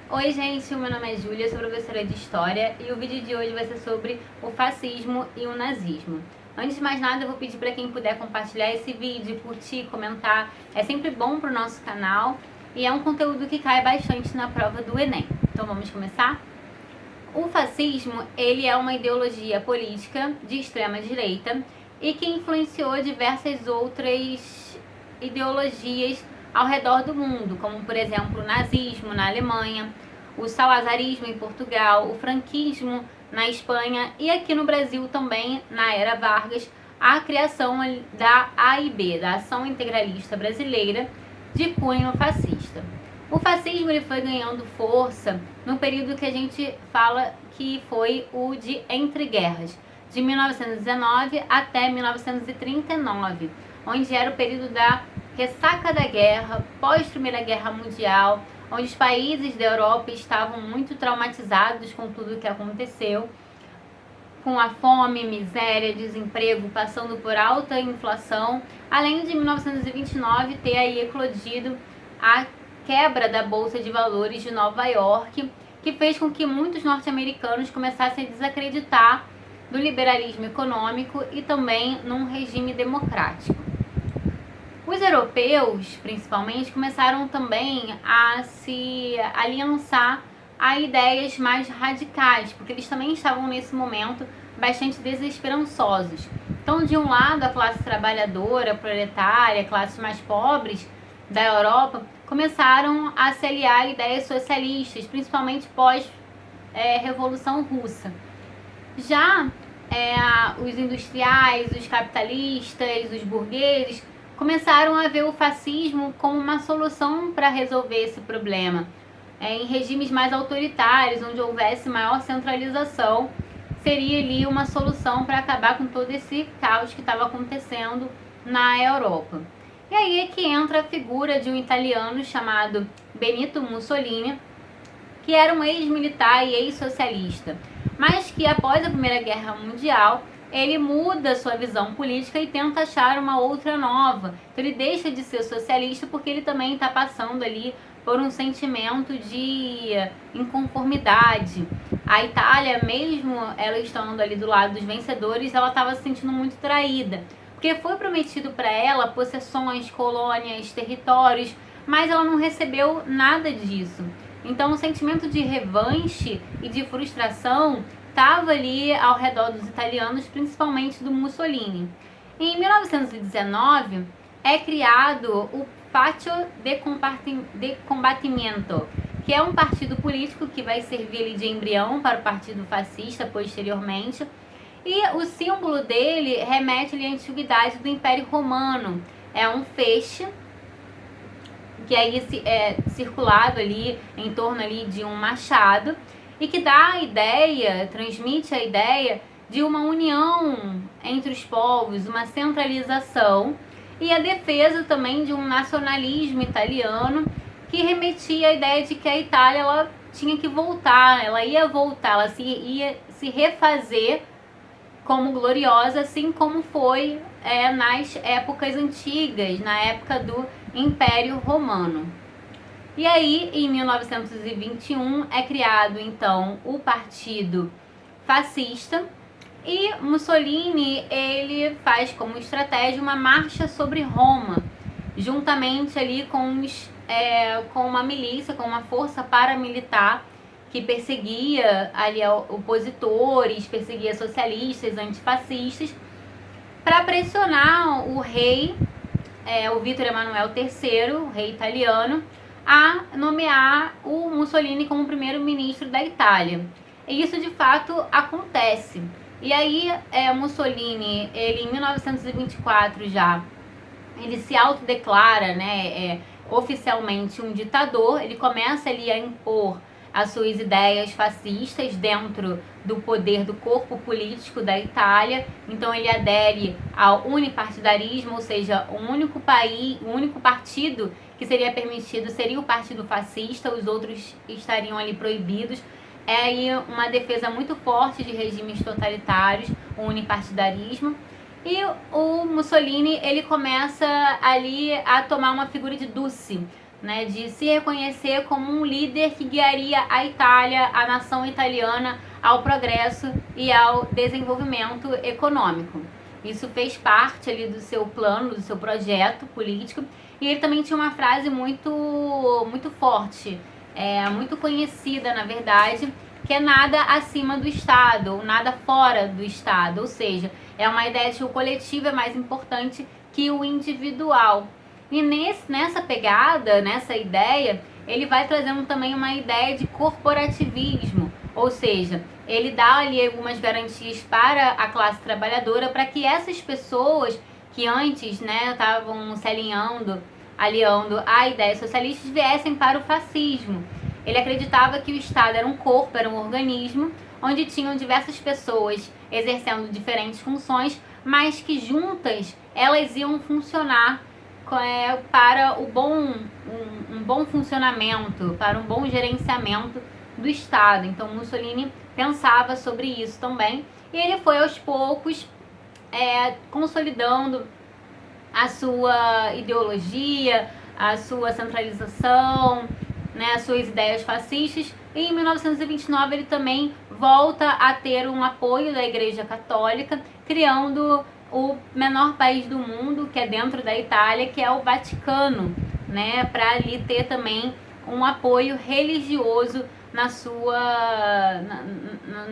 Oi gente, meu nome é Júlia, sou professora de História e o vídeo de hoje vai ser sobre o fascismo e o nazismo. Antes de mais nada, eu vou pedir para quem puder compartilhar esse vídeo, curtir, comentar. É sempre bom para o nosso canal e é um conteúdo que cai bastante na prova do Enem. Então vamos começar? O fascismo, ele é uma ideologia política de extrema direita e que influenciou diversas outras ideologias ao redor do mundo, como por exemplo o nazismo na Alemanha, o salazarismo em Portugal, o franquismo na Espanha e aqui no Brasil também, na era Vargas, a criação da AIB, da Ação Integralista Brasileira, de cunho fascista. O fascismo ele foi ganhando força no período que a gente fala que foi o de entre guerras, de 1919 até 1939, onde era o período da ressaca da guerra, pós-Primeira Guerra Mundial, onde os países da Europa estavam muito traumatizados com tudo o que aconteceu, com a fome, miséria, desemprego, passando por alta inflação, além de 1929 ter aí eclodido a quebra da Bolsa de Valores de Nova York, que fez com que muitos norte-americanos começassem a desacreditar do liberalismo econômico e também num regime democrático. Os europeus, principalmente, começaram também a se aliançar a ideias mais radicais, porque eles também estavam nesse momento bastante desesperançosos. Então, de um lado, a classe trabalhadora, proletária, classes mais pobres da Europa, começaram a se aliar a ideias socialistas, principalmente pós-Revolução Russa. Já os industriais, os capitalistas, os burgueses, começaram a ver o fascismo como uma solução para resolver esse problema. Em regimes mais autoritários, onde houvesse maior centralização, seria ali uma solução para acabar com todo esse caos que estava acontecendo na Europa. E aí é que entra a figura de um italiano chamado Benito Mussolini, que era um ex-militar e ex-socialista, mas que após a Primeira Guerra Mundial ele muda sua visão política e tenta achar uma outra nova. Então ele deixa de ser socialista porque ele também está passando ali por um sentimento de inconformidade. A Itália, mesmo ela estando ali do lado dos vencedores, ela estava se sentindo muito traída, porque foi prometido para ela possessões, colônias, territórios, mas ela não recebeu nada disso. Então o sentimento de revanche e de frustração estava ali ao redor dos italianos, principalmente do Mussolini. Em 1919 é criado o Patio de Combattimento, que é um partido político que vai servir ali de embrião para o Partido Fascista posteriormente. E o símbolo dele remete ali à antiguidade do Império Romano. É um feixe que aí é circulado ali em torno ali de um machado e que dá a ideia, transmite a ideia de uma união entre os povos, uma centralização e a defesa também de um nacionalismo italiano que remetia à ideia de que a Itália ela tinha que voltar, ela ia voltar, ela ia se refazer como gloriosa, assim como foi nas épocas antigas, na época do Império Romano. E aí, em 1921, é criado, então, o Partido Fascista e Mussolini, ele faz como estratégia uma marcha sobre Roma, juntamente ali com uma milícia, com uma força paramilitar que perseguia ali opositores, perseguia socialistas, antifascistas, para pressionar o rei, o Vítor Emanuele III, o rei italiano, a nomear o Mussolini como primeiro-ministro da Itália. E isso de fato acontece. E aí Mussolini, ele em 1924 já, ele se autodeclara, oficialmente um ditador. Ele começa ali a impor as suas ideias fascistas dentro do poder do corpo político da Itália. Então ele adere ao unipartidarismo, ou seja, o único partido que seria permitido seria o Partido Fascista, os outros estariam ali proibidos. É aí uma defesa muito forte de regimes totalitários, o unipartidarismo. E o Mussolini, ele começa ali a tomar uma figura de Duce. né, de se reconhecer como um líder que guiaria a Itália, a nação italiana, ao progresso e ao desenvolvimento econômico. Isso fez parte ali do seu plano, do seu projeto político. E ele também tinha uma frase muito forte, muito conhecida, na verdade, que é nada acima do Estado, ou nada fora do Estado. Ou seja, é uma ideia de que o coletivo é mais importante que o individual. E nessa pegada, nessa ideia, ele vai trazendo também uma ideia de corporativismo. Ou seja, ele dá ali algumas garantias para a classe trabalhadora, para que essas pessoas que antes, né, estavam se aliando à ideia socialista, viessem para o fascismo. Ele acreditava que o Estado era um corpo, era um organismo, onde tinham diversas pessoas exercendo diferentes funções, mas que juntas elas iam funcionar para um bom funcionamento, para um bom gerenciamento do Estado. Então Mussolini pensava sobre isso também, e ele foi aos poucos consolidando a sua ideologia, a sua centralização, né, as suas ideias fascistas. E em 1929 ele também volta a ter um apoio da Igreja Católica, criando o menor país do mundo, que é dentro da Itália, que é o Vaticano, né, para ali ter também um apoio religioso no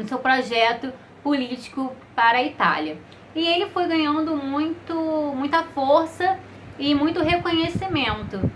seu projeto político para a Itália. E ele foi ganhando muita força e muito reconhecimento.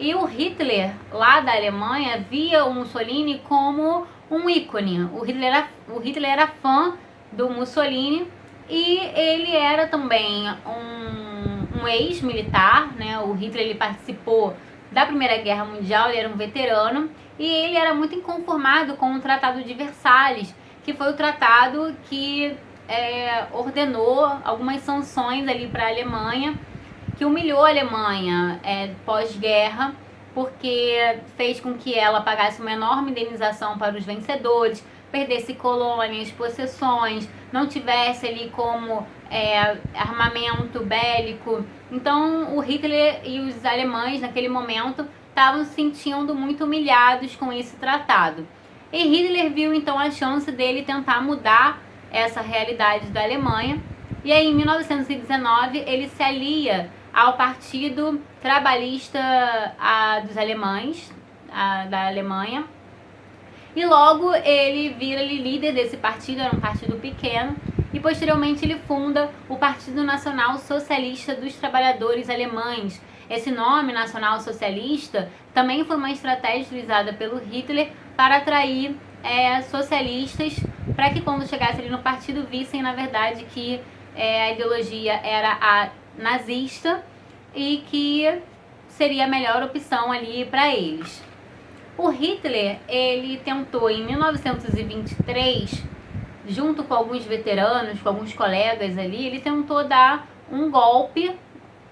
E o Hitler, lá da Alemanha, via o Mussolini como um ícone. O Hitler era fã do Mussolini, e ele era também um ex-militar, né? O Hitler ele participou da Primeira Guerra Mundial, ele era um veterano, e ele era muito inconformado com o Tratado de Versalhes, que foi o tratado que ordenou algumas sanções ali para a Alemanha, que humilhou a Alemanha pós-guerra, porque fez com que ela pagasse uma enorme indenização para os vencedores, perdesse colônias, possessões, não tivesse ali como armamento bélico. Então o Hitler e os alemães naquele momento estavam se sentindo muito humilhados com esse tratado. E Hitler viu então a chance dele tentar mudar essa realidade da Alemanha, e aí em 1919 ele se alia ao Partido Trabalhista dos Alemães, da Alemanha, e logo ele vira líder desse partido. Era um partido pequeno, e posteriormente ele funda o Partido Nacional Socialista dos Trabalhadores Alemães. Esse nome, Nacional Socialista, também foi uma estratégia utilizada pelo Hitler para atrair socialistas, para que quando chegasse ali no partido vissem, na verdade, que a ideologia era a nazista e que seria a melhor opção ali para eles. O Hitler, ele tentou em 1923, junto com alguns veteranos, com alguns colegas ali, ele tentou dar um golpe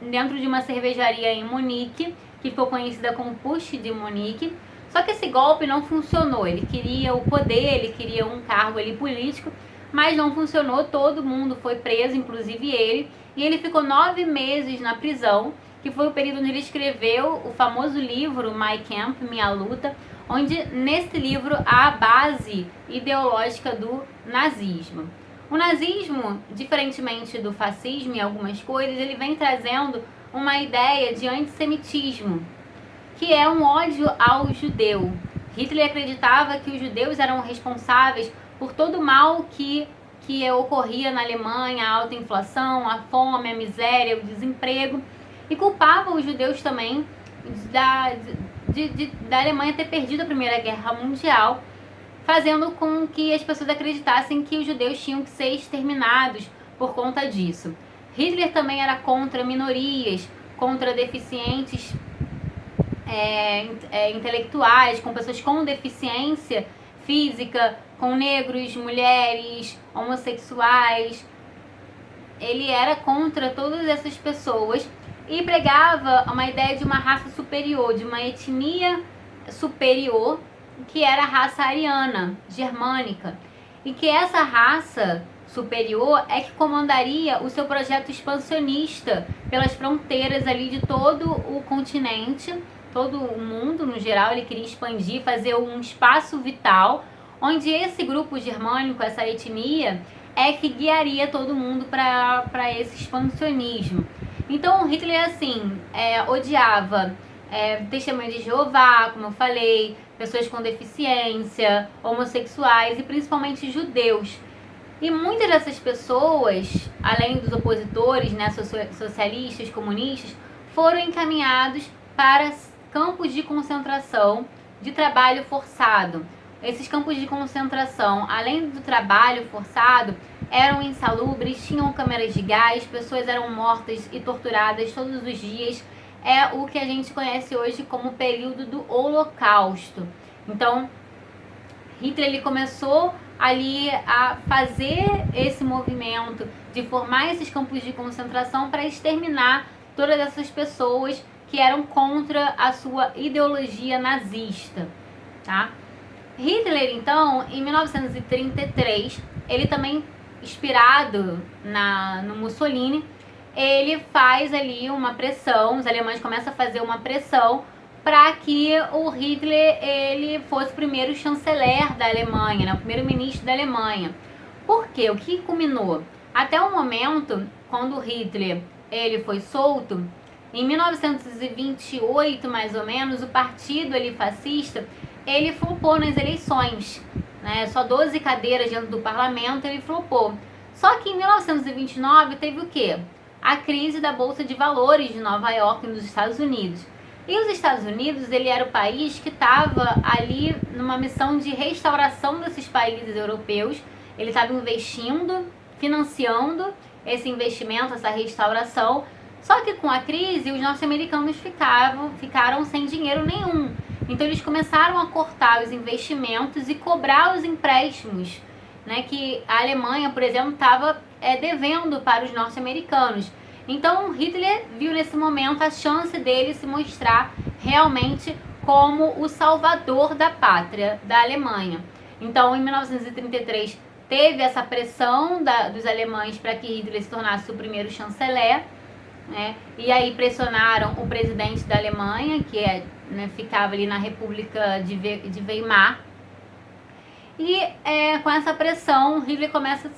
dentro de uma cervejaria em Munique, que ficou conhecida como Putsch de Munique. Só que esse golpe não funcionou. Ele queria o poder, ele queria um cargo ali político, mas não funcionou. Todo mundo foi preso, inclusive ele, e ele ficou 9 meses na prisão, que foi o período onde ele escreveu o famoso livro Mein Kampf, Minha Luta, onde nesse livro há a base ideológica do nazismo. O nazismo, diferentemente do fascismo e algumas coisas, ele vem trazendo uma ideia de antissemitismo, que é um ódio ao judeu. Hitler acreditava que os judeus eram responsáveis por todo o mal que ocorria na Alemanha, a alta inflação, a fome, a miséria, o desemprego, e culpava os judeus também da Alemanha ter perdido a Primeira Guerra Mundial, fazendo com que as pessoas acreditassem que os judeus tinham que ser exterminados por conta disso. Hitler também era contra minorias, contra deficientes intelectuais, com pessoas com deficiência física, com negros, mulheres, homossexuais. Ele era contra todas essas pessoas e pregava uma ideia de uma raça superior, de uma etnia superior, que era a raça ariana, germânica, e que essa raça superior é que comandaria o seu projeto expansionista pelas fronteiras ali de todo o continente, todo o mundo no geral, ele queria expandir, fazer um espaço vital, onde esse grupo germânico, essa etnia, é que guiaria todo mundo para esse expansionismo. Então Hitler, assim, odiava testemunhas de Jeová, como eu falei, pessoas com deficiência, homossexuais e principalmente judeus. E muitas dessas pessoas, além dos opositores, né, socialistas, comunistas, foram encaminhados para campos de concentração de trabalho forçado. Esses campos de concentração, além do trabalho forçado, eram insalubres, tinham câmeras de gás, pessoas eram mortas e torturadas todos os dias. É o que a gente conhece hoje como período do Holocausto. Então, Hitler ele começou ali a fazer esse movimento de formar esses campos de concentração para exterminar todas essas pessoas que eram contra a sua ideologia nazista, tá? Hitler, então, em 1933, ele também, inspirado no Mussolini, ele faz ali uma pressão, os alemães começam a fazer uma pressão para que o Hitler ele fosse o primeiro chanceler da Alemanha, né, o primeiro-ministro da Alemanha. Por quê? O que culminou? Até o momento, quando Hitler ele foi solto, em 1928, mais ou menos, o partido ali fascista, ele flopou nas eleições, né? Só 12 cadeiras dentro do parlamento, ele flopou. Só que em 1929 teve o quê? A crise da Bolsa de Valores de Nova York, nos Estados Unidos. E os Estados Unidos, ele era o país que estava ali numa missão de restauração desses países europeus. Ele estava investindo, financiando esse investimento, essa restauração. Só que com a crise, os norte-americanos ficaram sem dinheiro nenhum. Então eles começaram a cortar os investimentos e cobrar os empréstimos, né, que a Alemanha, por exemplo, estava devendo para os norte-americanos. Então Hitler viu nesse momento a chance dele se mostrar realmente como o salvador da pátria da Alemanha. Então em 1933 teve essa pressão dos alemães para que Hitler se tornasse o primeiro chanceler, né? E aí pressionaram o presidente da Alemanha, que ficava ali na República de Weimar. E com essa pressão, Hitler começa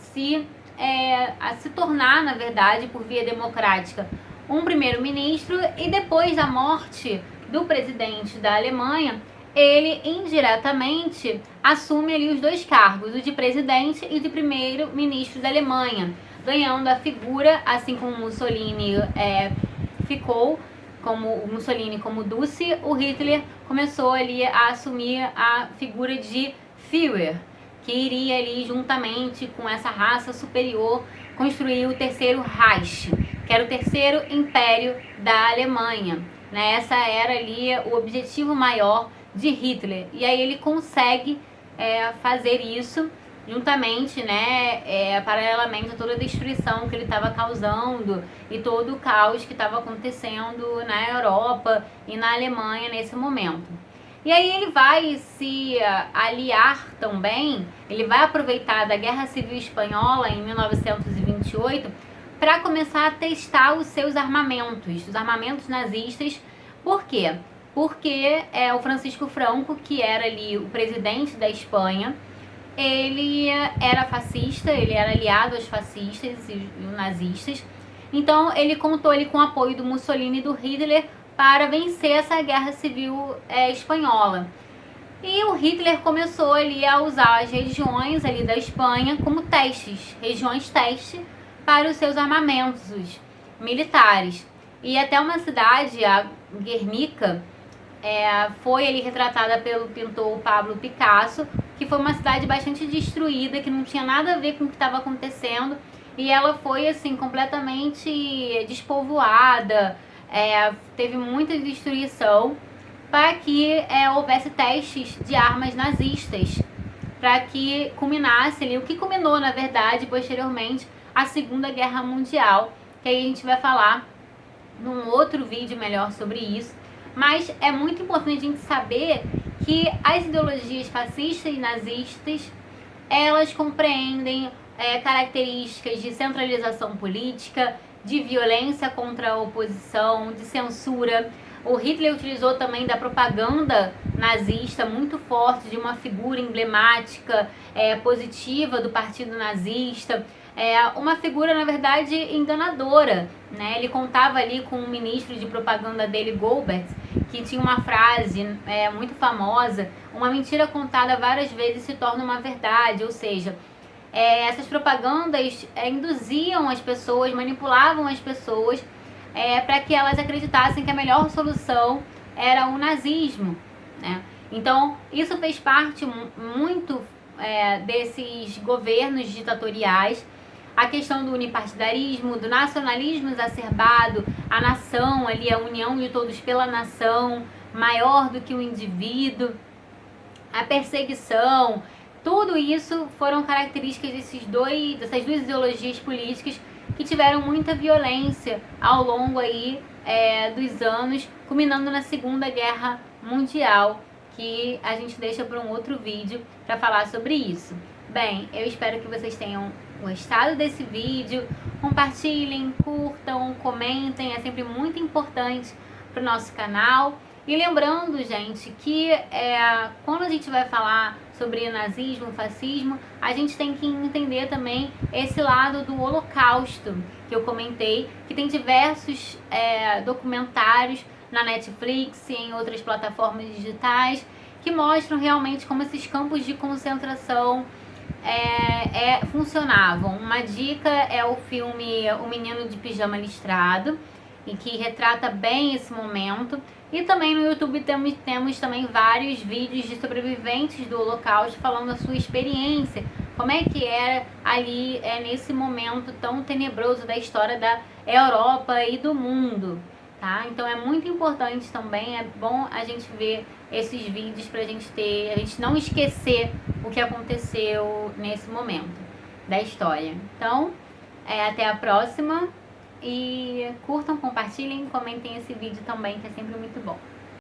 a se tornar, na verdade, por via democrática, um primeiro-ministro, e depois da morte do presidente da Alemanha, ele indiretamente assume ali os dois cargos, o de presidente e de primeiro-ministro da Alemanha, ganhando a figura, assim como Mussolini ficou como o Mussolini como Duce, o Hitler começou ali a assumir a figura de Führer, que iria ali juntamente com essa raça superior construir o terceiro Reich, que era o terceiro império da Alemanha, né? Essa era ali o objetivo maior de Hitler, e aí ele consegue fazer isso juntamente, né, paralelamente a toda a destruição que ele estava causando e todo o caos que estava acontecendo na Europa e na Alemanha nesse momento. E aí ele vai se aliar também, ele vai aproveitar da Guerra Civil Espanhola em 1928 para começar a testar os seus armamentos, os armamentos nazistas. Por quê? Porque o Francisco Franco, que era ali o presidente da Espanha, ele era fascista, ele era aliado aos fascistas e nazistas. Então ele contou ali com o apoio do Mussolini e do Hitler para vencer essa guerra civil espanhola. E o Hitler começou ali a usar as regiões ali da Espanha como testes, regiões teste para os seus armamentos militares. E até uma cidade, a Guernica, foi ali retratada pelo pintor Pablo Picasso, que foi uma cidade bastante destruída, que não tinha nada a ver com o que estava acontecendo, e ela foi assim completamente despovoada, teve muita destruição, para que houvesse testes de armas nazistas, para que culminasse ali, o que culminou na verdade posteriormente a Segunda Guerra Mundial, que aí a gente vai falar num outro vídeo melhor sobre isso. Mas é muito importante a gente saber que as ideologias fascistas e nazistas, elas compreendem características de centralização política, de violência contra a oposição, de censura, O Hitler utilizou também da propaganda nazista muito forte, de uma figura emblemática, positiva do partido nazista. Uma figura, na verdade, enganadora, né? Ele contava ali com um ministro de propaganda dele, Goebbels, que tinha uma frase muito famosa: uma mentira contada várias vezes se torna uma verdade. Ou seja, essas propagandas induziam as pessoas, manipulavam as pessoas para que elas acreditassem que a melhor solução era o nazismo, né? Então, isso fez parte muito desses governos ditatoriais. A questão do unipartidarismo, do nacionalismo exacerbado, a nação ali, a união de todos pela nação, maior do que o indivíduo, a perseguição, tudo isso foram características dessas duas ideologias políticas que tiveram muita violência ao longo aí dos anos, culminando na Segunda Guerra Mundial, que a gente deixa para um outro vídeo para falar sobre isso. Bem, eu espero que vocês tenham gostado desse vídeo. Compartilhem, curtam, comentem, é sempre muito importante para o nosso canal. E lembrando, gente, que quando a gente vai falar sobre nazismo, fascismo, a gente tem que entender também esse lado do Holocausto, que eu comentei, que tem diversos documentários na Netflix e em outras plataformas digitais, que mostram realmente como esses campos de concentração funcionavam. Uma dica é o filme O Menino de Pijama Listrado, em que retrata bem esse momento. E também no YouTube temos também vários vídeos de sobreviventes do Holocausto falando a sua experiência, como é que era ali nesse momento tão tenebroso da história da Europa e do mundo, tá? Então é muito importante também, é bom a gente ver esses vídeos pra gente não esquecer o que aconteceu nesse momento da história. Então, até a próxima. E curtam, compartilhem, comentem esse vídeo também, que é sempre muito bom.